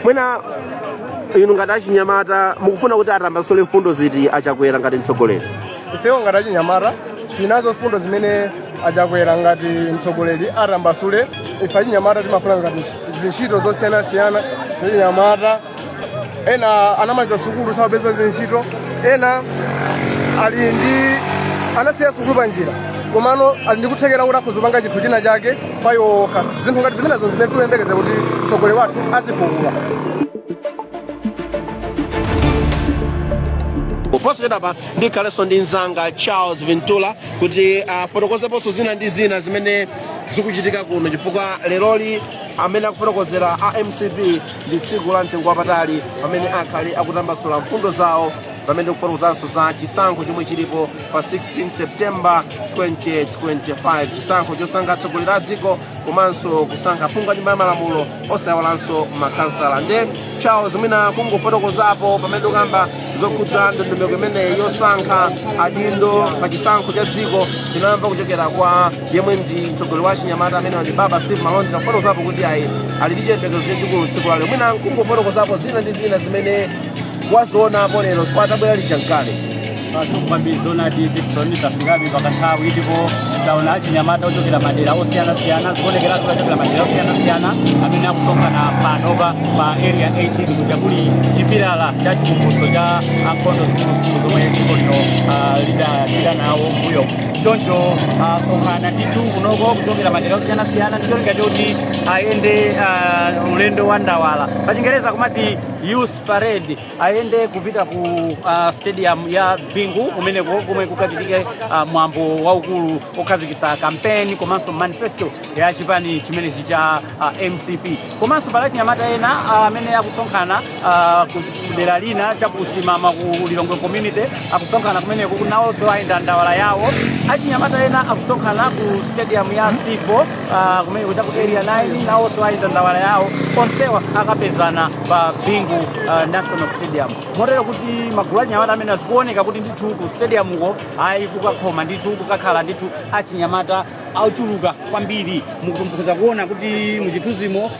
mwina inu ngati achinyamata mukufuna kuti atambasule mfundo ziti achakwera ngati mtsogoleri? Ifewo ngati achinyamata tinazo mfundo zimene achakwera ngati mtsogoleri atambasule. Ife achinyamata timafuna ngati zintchito zosiyanasiyana achinyamata. Ena anamaliza sukulu sapeza zintchito, ena ali ndi anasiya sukulu panjira komano ali ndi kuthekera kuti akuzopanga chinthu china chake payokha. Zinthu ngati zimenezo zimene tikuyembekeza kuti mtsogoleri wathu azifukula. Poswera pa ndikhalenso ndi mzanga Charles Vintula kuti afotokozeponso zina ndi zina zimene zikuchitika kuno, chifukwa leroli amene akufotokozera a MCP ndi tsiku la mtengo wapatali pamene akhale akutambasula mfundo zawo, pamene kufotokozanso za chisankho chomwe chilipo pa 16 Septemba 2025, chisankho chosankha atsogoleri a dziko komanso kusankha aphungu a nyumba ya malamulo osayiwalanso makansala. Nde Charles mwina kungofotokozapo pamene ukamba zokhudza ndondomeko imeneyi yosankha adindo pa chisankho cha dziko tinamva kuchokera kwa yemwe ndi mtsogoleri wa chinyamata amene ndi Baba Steve Malonda, kufotokozapo kuti ayi ali ndi chiyembekezo chachikulu tsiku lalo. Mwina kungofotokozapo zina ndi zina zimene wazionapo lero kwatabwera lichankale. Kwambiri zona di Dickson tafingabi pakanthawi ndipo taona achinyamata ochokera madera osiyanasiyana zikuonekera kuti ochokera madera osiyanasiyana amene akusonkhana pano pa area 18 kuja kuli chipilala cha chikumbutso cha ankhondo zikuluzikulu zomwe dziko lino lidachita nawo mbuyo. Choncho asonkhana ndithu kunoko kuchokera madera osiyanasiyana ndicholinga choti ayende ulendo wa ndawala, pa Chingereza kumati youth parade, ayende kupita ku stadium ya Bingu kumeneko kumwe kukachitike mwambo waukulu okhazikitsa kampeni komanso manifesto ya chipani chimenechi cha MCP. Komanso pala achinyamata ena amene akusonkhana kudera lina chakusimama ku Lilongwe community akusonkhana kumeneko kunawonso ayenda ndawala yawo. Achinyamata ena akusonkhana ku stadium ya Sipo kumene kuja ku area 9 nawonso ayenda ndawala yawo, onsewa akapezana pa Bingu National Stadium. Motero kuti magulu achinyamata amene azikuoneka kuti ndithu ku stadium uko ayi kukakhoma ndithu kukakhala ndithu achinyamata auchuluka kwambiri. Mukupeza kuona kuti muchithunzimo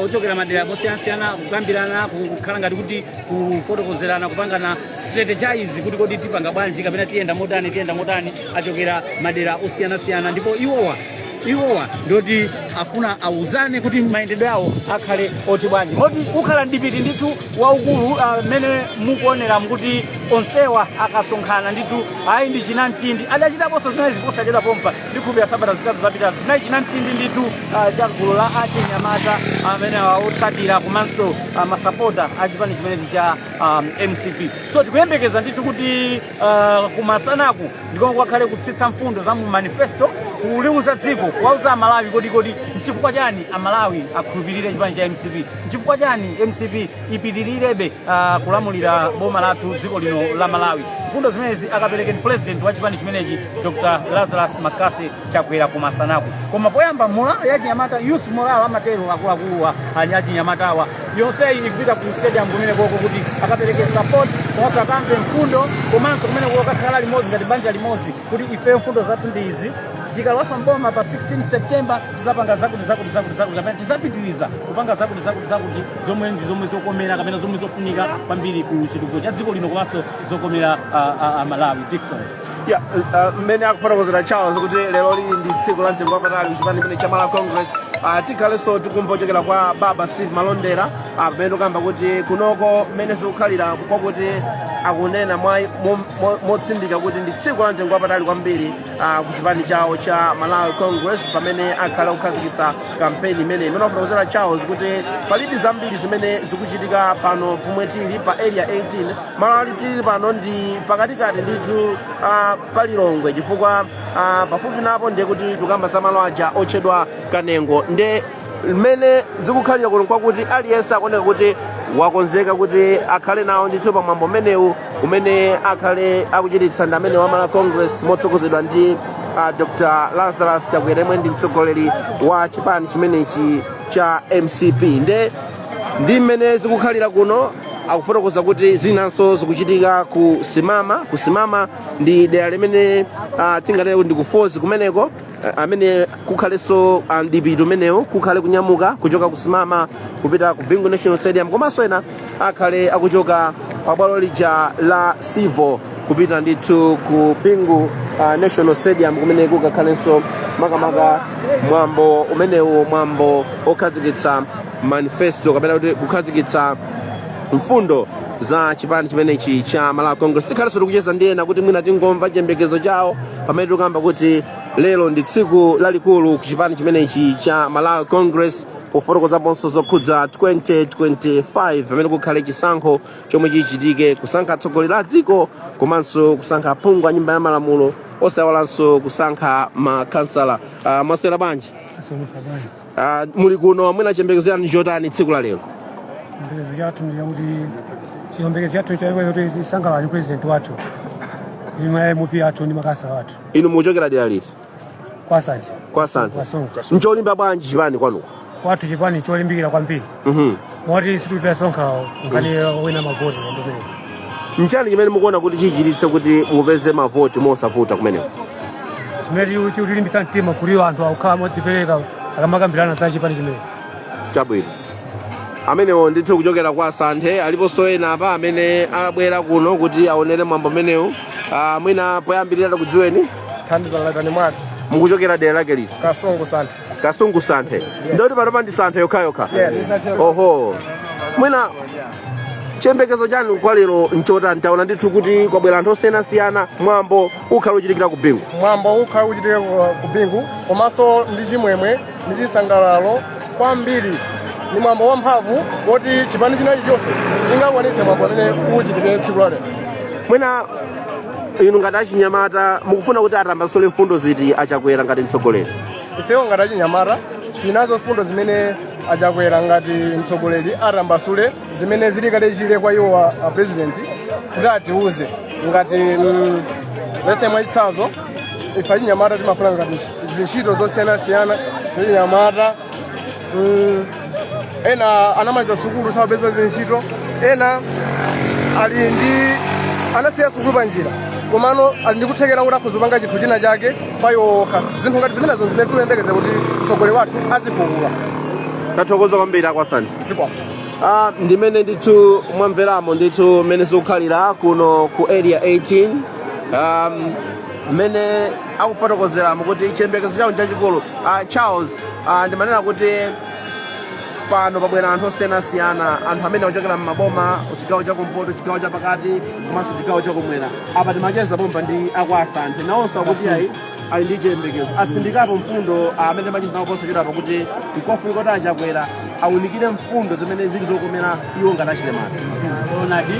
ochokera madera osiyanasiyana kukambirana kukhala ngati kuti kufotokozerana kupangana strategize kuti kodi tipanga bwanji kapena tiyenda motani achokera madera osiyanasiyana, ndipo iwowa ndoti afuna auzane kuti mayendedwe awo akhale oti bwanji. Moti kukhala ndipiti ndithu waukulu mmene mukuonera mkuti onsewa akasonkhana ndithu ayi ndi chinamtindi adachitaponso zimene ziposachita pompa ndikhulupirira sabata zitatu zapita zinayi chinamtindi ndithu cha gulu la achinyamata amene otsatira komanso masapota a chipani chimenechi cha MCP. So tikuyembekeza ndithu kuti kumasanaku ndiko kwakhale kutsitsa mfundo za mu manifesto kuliuza dziko kuwauza Amalawi kodi nchifukwa chani Amalawi akhulupirire chipani cha MCP, nchifukwa chani MCP ipitilirebe kulamulira boma lathu dziko lino la Malawi. Mfundo zimenezi akaperekeni president wa chipani chimenechi Dr. Lazarus McCarthy chakwera kumasanaku. Koma poyamba mola ya chinyamata youth moral amatero akuluakulu achinyamatawa yonseyi ikupita ku stadium kumene koko kuti akapereke support komanso akamve mfundo komanso kumene kokakhala limodzi ngati banja limodzi kuti ife mfundo zathu ndi izi. Tikalowasa mboma pa 16 September tizapanga zakuti kapena tizapitiriza kupanga zakuti zomwe zokomera kapena zomwe zofunika kwambiri ku chitukuko cha dziko lino komanso zokomera Malawi. Dickson. Mmene akufotokozera Charles kuti lero lili ndi tsiku la mtengo wapatali chipani chimene cha Malawi Congress. Tikhalenso tikumva kuchokera kwa Baba Steve Malondera pamene ukamba kuti kunoko mmene zikukhalira kwakuti akunena motsindika kuti ndi tsiku la mtengo wapatali kwambiri ku chipani chawo cha Malawi Congress pamene akhala kukhazikitsa kampeni imene afotokozera Charles kuti palibe zambiri zimene zikuchitika pano pomwe tili pa area 18 Malawi tili pano ndi pakatikati ndithu pa Lilongwe, chifukwa pafupi napo ndiye kuti tukamba za malo aja otchedwa Kanengo. Nde mmene zikukhalira kuno kwakuti aliyense akuoneka kuti wakonzeka kuti akhale nawo ndithu pa mwambo umenewu umene akhale akuchititsa ndi amene wa Malawi Congress motsogozedwa ndi Dr. Lazarus Chakwera yemwe ndi mtsogoleri wa chipani chimenechi cha MCP. Ndi mmene zikukhalira kuno akufotokoza kuti zinanso zikuchitika ku Simama ndi dera limene tingatero ndi kufozi kumeneko amene kukhalenso mdipiti umenewo kukhale kunyamuka kuchoka ku Simama kupita ku Bingu National Stadium komanso ena akhale akuchoka pa bwalo lija la Sivo kupita ndithu ku Bingu National Stadium kumene kukakhalenso makamaka mwambo umenewo mwambo okhazikitsa manifesto kapena kuti kukhazikitsa mfundo za chipani chimenechi cha Malawi Congress. Tikhalenso tikucheza ndi ena kuti mwina tingomva chiyembekezo chawo pamene tikamba kuti lero ndi tsiku lalikulu ku chipani chimenechi cha Malawi Congress pofotokozaponso zokhudza 2025 pamene kukhale chisankho chomwe chichitike kusankha atsogoleri a dziko komanso kusankha aphungu a nyumba ya malamulo osayiwalanso kusankha makhansala. Maswera bwanji? Muli kuno mwina chiyembekezo yanu chotani tsiku la lero? Chiyembekezo chathu ndi kuti chiyembekezo chathu chaikuti tisangalale president wathu imwe mupi athu ndi makasa wathu. Inu muchokera dera liti? Kwa Asante. Ncholimba bwanji chipani kwanuko? Kwathu chipani cholimbikira kwambiri. Moti situpita sonkha ngati wina mavoti ndomene. Mchani chimene mukuona kuti chichititse kuti mupeze mavoti mosavuta kumeneko? Chimene chikulimbitsa mtima kuti anthu akukhala modzipereka akamakambirana za chipani chimene. Chabwino. Amenewo ndithu kuchokera kwa Asante aliponso ena apa amene abwera kuno kuti aonere mwambo umenewu. Mwina poyambirira kudziweni? Thandiza latani mwati. Mukuchokera dera lake lisi? Kasungu Sante. Yes. Ndoti patoma ndi Sante yokha. Yes. Oho. Mwina chiyembekezo chanu kwa lero nchotani? Taona ndithu kuti kwabwera anthu osiyanasiyana mwambo ukhala uchitikira ku Bingu. Mwambo ukhala uchitikira ku Bingu komanso ndi chimwemwe ndi chisangalalo kwambiri. Ni mwambo wamphamvu woti chipani chilichonse sichingakwanitse mwambo amene uchitike tsiku la lero. Mwina inu ngati achinyamata mukufuna kuti atambasule mfundo ziti achakwera ngati mtsogoleri? Ifewo ngati achinyamata tinazo mfundo zimene achakwera ngati mtsogoleri atambasule zimene zili kale chile kwa iwo a president kuti atiuze ngati lete mwachitsanzo ife achinyamata timafuna ngati zintchito zosiyanasiyana achinyamata ena anamaliza sukulu sapeza zintchito ena ali ndi anasiya sukulu panjira komano ali ndi kuthekera kuti akuzopanga chinthu china chake payokha zinthu ngati zimenezo zimene tuyembekeze kuti mtsogoleri wathu azifukula. Tathokoza kwambiri kwa Asante. Sipo. Ndimene ndithu mwamveramo ndithu mmene zikukhalira kuno ku area 18 mmene akufotokozeramo kuti chiyembekezo chawo chachikulu. Charles ndimanena kuti pano pabwera anthu osiyanasiyana, anthu amene akuchokera m'maboma, chigawo chakumpoto, chigawo chapakati komanso chigawo chakumwera. Apa timacheza bomba ndi akwa Asante nawonso akuti ayi ali ndi chiyembekezo atsindikapo mfundo amene machita posachedwapa kuti nkofunika kuti achakwera awunikire mfundo zimene zili zokomera iwo ngati achinyamata. Zonadi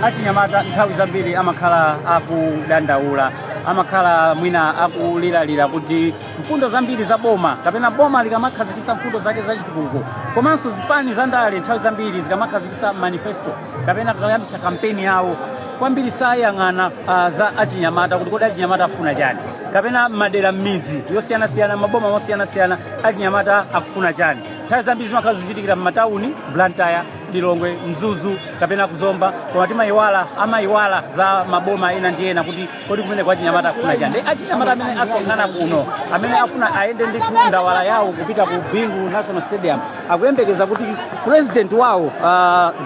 achinyamata nthawi zambiri amakhala akudandaula, amakhala mwina akuliralira kuti mfundo zambiri za boma kapena boma likamakhazikitsa mfundo zake zachitukuko komanso zipani za ndale nthawi zambiri zikamakhazikitsa manifesto kapena kuyambitsa kampeni yawo kwambiri sayang'ana za achinyamata kuti kodi achinyamata afuna chani kapena madera m'midzi yosiyanasiyana maboma mosiyanasiyana achinyamata akufuna chani. Nthawi zambiri zimakhala zichitikira m'matawuni Blantyre, Lilongwe, Mzuzu kapena Kuzomba koma amayiwala za maboma ena ndi ena kuti kodi kumene kwa achinyamata akufuna chani. Achinyamata amene asonkhana kuno amene afuna ayende ndithu ndawala yawo kupita ku Bingu National Stadium akuyembekeza kuti president wawo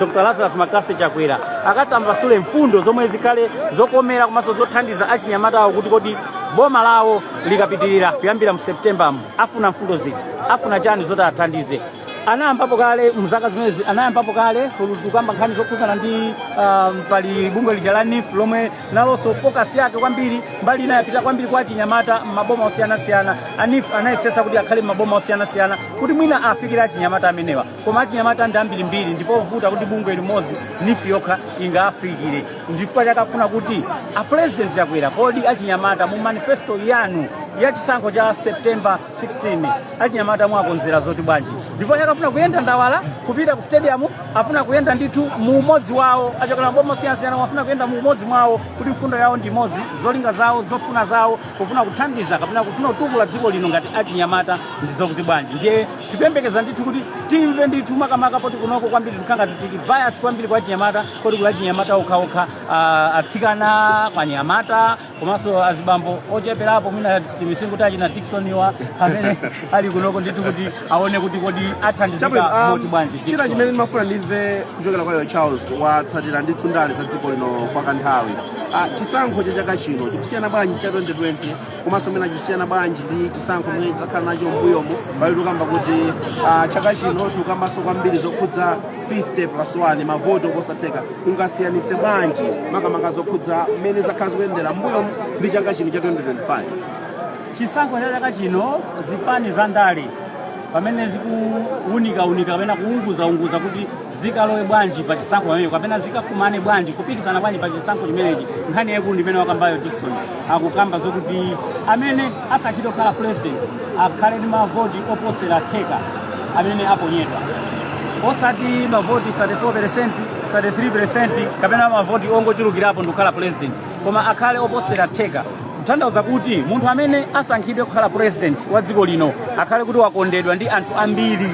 Dr. Lazarus Makafe Chakwera akatambasule mfundo zomwe zikhale zokomera komanso zothandiza achinyamata awo kuti kodi boma lawo likapitirira kuyambira mu September afuna mfundo ziti afuna chani zoti athandize. Anayambapo kale mzaka zimezi anayambapo kale tukamba nkhani zokhudzana ndi pali bungwe lija la NIF lomwe nalonso focus yake kwambiri mbali ina yapita kwambiri kwa achinyamata maboma osiyanasiyana. NIF anayesesa kuti akhale maboma osiyanasiyana kuti mwina afikira achinyamata amenewa koma achinyamata ndi ambirimbiri ndipo vuta kuti bungwe limodzi NIF yokha ingafikire. Ndifukwa chake afuna kuti a president Chakwera kodi achinyamata mu manifesto yanu ya chisankho cha September 16 achinyamata mwakonzera zoti bwanji ndipo akafuna kuyenda ndawala kupita ku stadium afuna kuyenda ndithu mu umodzi wawo achokera mboma osiyanasiyana afuna kuyenda mu umodzi mwawo kuti mfundo yawo ndi imodzi zolinga zawo zofuna zawo kufuna kuthandiza kapena kufuna kutukula dziko lino ngati achinyamata ndi zokuti bwanji ndiye tipembekeza ndithu kuti timve ndithu makamaka poti kunoko kwambiri tikanga tili bias kwambiri kwa achinyamata poti kula achinyamata okhaokha atsikana kwa anyamata komanso azibambo ocheperapo mwina timisingu tachi na Dicksoniwa amene ali kunoko ndithu kuti aone kuti kodi athandizika moti bwanji. China chimene ndimafuna ndimve kuchokera kwa Charles watsatira ndithu ndale za dziko lino kwa kanthawi. Chisankho cha chaka chino chikusiyana bwanji cha 2020 komanso mwina chikusiyana bwanji ndi chisankho mwene takhala nacho mbuyomu pali tukamba kuti chaka chino tukambanso kwambiri zokhudza 50+1 mavoti oposatheka ungasiyanitse bwanji makamaka zokhudza mmene zakhala zikuyendera mbuyomu ndi chaka chino cha 2025. Chisankho cha chaka chino zipani za ndale pamene zikuunika kapena kuunguza kuti zikalowe bwanji pa chisankho pamene kapena zikakumane bwanji kupikisana bwanji pa chisankho chimenechi nkhani yakulu ndimene wakambayo Dickson akukamba zokuti amene asankhidwe kukhala president akhale ndi mavoti oposera theka amene aponyedwa osati mavoti 34%, 33% kapena mavoti ongochulukirapo ndikukhala president koma akhale oposera theka kutanthauza kuti munthu amene asankhidwe kukhala president wa dziko lino akhale kuti wakondedwa ndi anthu ambiri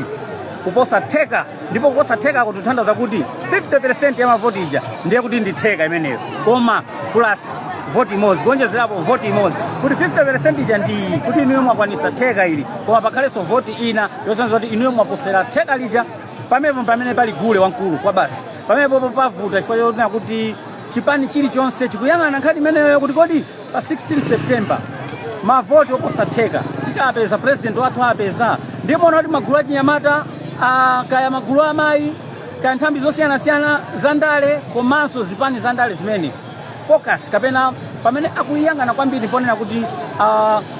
kuposa theka ndipo kuposa theka kutanthauza kuti 50% ya mavoti ija ndiye kuti ndi theka imeneyo koma plus voti imodzi kuonjezerapo voti imodzi kuti 50% ija ndi kuti inuyo mwakwanisa theka ili koma pakhalenso voti ina yosanza kuti inuyo mwaposera theka lija pamene pali gule wamkulu kwa basi pamenepo pavuta chifukwa chotina kuti chipani chilichonse chikuyang'ana nkhani imeneyo kuti kodi pa 16 September mavoti oposa theka tikapeza president wathu apeza ndipo mona kuti magulu achinyamata kaya magulu amayi kaya nthambi zosiyanasiyana za ndale komanso zipani za ndale zimene focus kapena pamene akuyang'ana kwambiri ponena kuti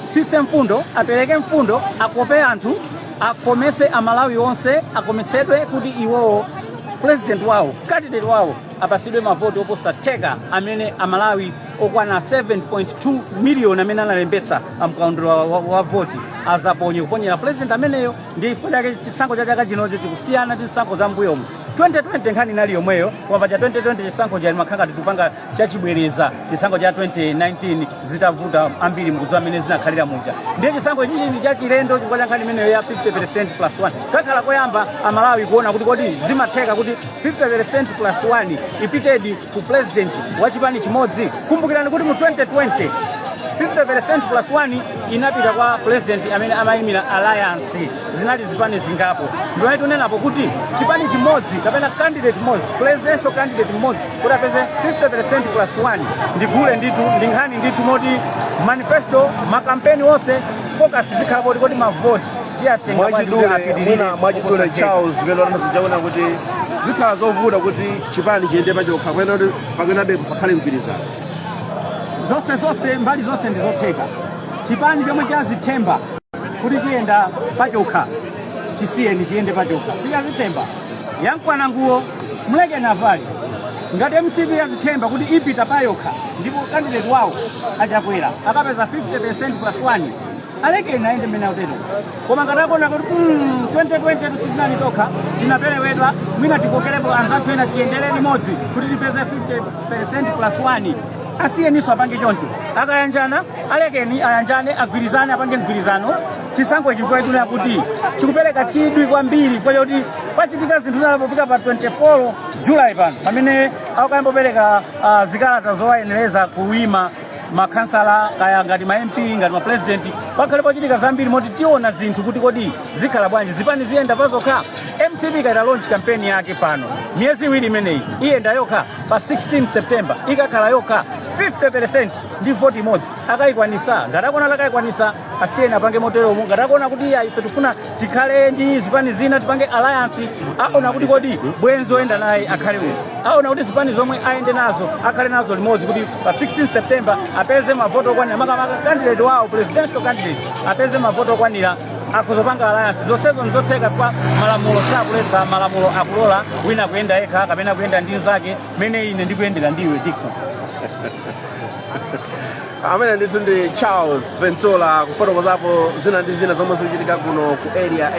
tsitse mfundo apereke mfundo akope anthu akomese amalawi onse akomesedwe kuti iwowo president wawo candidate wawo apasidwe mavoti oposa theka amene amalawi okwana 7.2 million amene analembetsa mkaundula wa voti azaponye kuponyera president ameneyo ndi chifukwa chake chisankho cha chaka chinocho chikusiyana ndi zisankho za mbuyomu 2020 nkhani inali yomweyo koma pa cha 2020 chisankho cha makhanga tikupanga chachibwereza chisankho cha 2019 zitavuta ambiri mkuzo amene zinakhalira muja ndiye chisankho chichi ndi chachilendo chifukwa cha nkhani imeneyo ya 50%+1 kakhala koyamba amalawi kuona kuti kodi zimatheka kuti 50%+1 ipitedi ku president wa chipani chimodzi kumbukirani kuti mu 2020 50%+1 inapita kwa president amene amayimira alliance zinali zipani zingapo ndipo tunenapo kuti chipani chimodzi kapena candidate mmodzi presidential candidate mmodzi kuti apeze 50%+1 ndigule ndithu ndi nkhani ndithu moti manifesto makampeni onse focus zikhalapo kuti mavoti tiyatenga mwachidule Charles velo anazijaona kuti zikhala zovuta kuti chipani chiyende pachokha pakenabe pakhale mgwirizano zonse mbali zonse ndizotheka chipani chomwe chazithemba kuti chiyenda pachokha chisiyeni chiyende pachokha sikazithemba yankwananguwo muleke navali ngati MCP yazithemba kuti ipita payokha ndipo candidate wawo achakwera akapeza 50%+1 alekeni aende mmene akutero koma ngati akona kuti 2020 tusizinani tokha tinaperewedwa mwina tikokerepo anzathu ena tiyendere limodzi kuti tipeze 50%+1 asiyeniso apange choncho akayanjana alekeni ayanjane agwirizane apange mgwirizano chisankho chifukwa chituna kuti chikupereka chidwi kwambiri kwa kuti pachitika zinthu zinapofika pa 24 July pano pamene akayambopereka zikalata zowayenereza kuwima makhansala kaya ngati ma MP ngati ma president pakhalepo chitika zambiri moti tiona zinthu kuti kodi zikhala bwanji zipani ziyenda pazokha MCP kaita launch campaign yake pano miyezi iwiri imeneyi iyenda yokha pa 16 September ikakhala yokha 50% ndi voti imodzi akayikwanisa ngati akona akayikwanisa asiyeni apange moteromo ngati akona kuti ife tifuna tikhale ndi zipani zina tipange alliance aona kuti kodi bwenzi oyenda naye akhale uti aona kuti zipani zomwe ayende nazo akhale nazo limodzi kuti pa 16 September apeze mavoti okwanira makamaka candidate wawo presidential candidate apeze mavoti okwanira akuzopanga alliance zonsezo nzotheka kwa malamulo sakuletsa malamulo akulola wina kuyenda yekha kapena kuyenda ndi zake mene ine ndikuyendera ndiwe Dickson. amene ndithu ndi Charles Ventura kufotokozapo zina ndi zina zomwe zikuchitika kuno ku area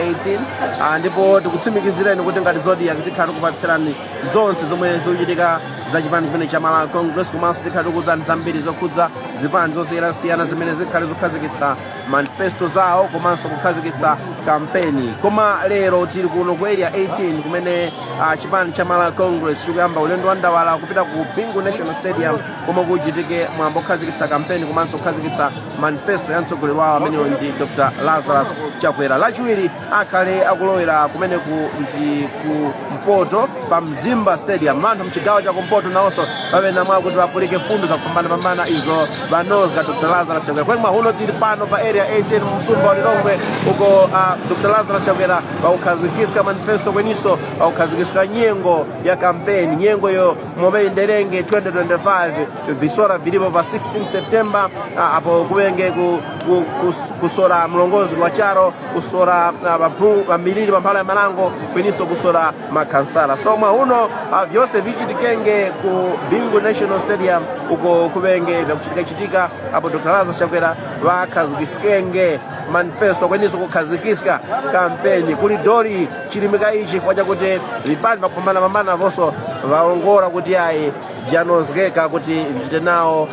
18 ndipo tikutsimikizireni kuti ngati Zodiac tikhala tikupatsirani zonse zomwe zikuchitika za chipani chimene cha Malawi Congress komanso tikhala tikuwuzani zambiri zokhudza zipani zosiyanasiyana zimene zikhale zokhazikitsa manifesto zawo komanso kukhazikitsa kampeni. Koma lero tili kuno ku area 18 kumene chipani cha Malawi Congress chikuyamba ulendo wa ndawala kupita ku Bingu National Stadium komwe kuchitike mwambo kukhazikitsa kampeni komanso kukhazikitsa manifesto ya mtsogoleri wawo ameneyo ndi Dr. Lazarus Chakwera. Lachiwiri akhale akulowera kumeneku ndi ku Mpoto pa Mzimba Stadium. Anthu mchigawo cha kumpoto nawonso pamene mwakuti apulike fundo zakupambana izo banozga Dr. Lazarus Chakwera. Kwani mwahuno tili pano pa area 18 msumba walilongwe uko Dr. Lazarus Chakwera paukhazikitsa manifesto kweniso paukhazikitsa nyengo ya kampeni. Nyengo yo momwe nderenge 2025 visora vilipo pa 16 September apo kuwenge kusora mlongozi wa charo kusora miliri pamphala ya Malango kweniso kusora makansala. So mwahuno vyose vichitikenge ku Bingu National Stadium uko kuwenge vyakuchitika apo Dr. Lazarus Chakwera vakhazikitsikenge manifesto kweniso kukhazikitsa kampeni kuli doli chilimika ichi kwa chakuti vipani vakupambana vonso vaongora kuti ayi vyanozgeka kuti vichite nawo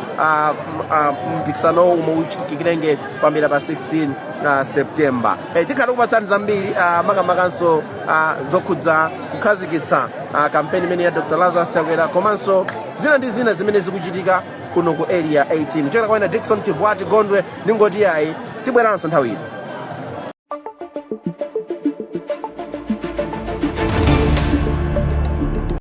mpikisano umwe uchitikirenge pamira pa 16 September. Tikhala kupatsani zambiri makamakanso zokhudza kukhazikitsa kampeni imene ya Dr. Lazarus Chakwera komanso zina ndi zina zimene zikuchitika kuno ku area 18. Chokera kwa ina Dickson Chivwati Gondwe ndingoti ayi tibweranso nthawi ino.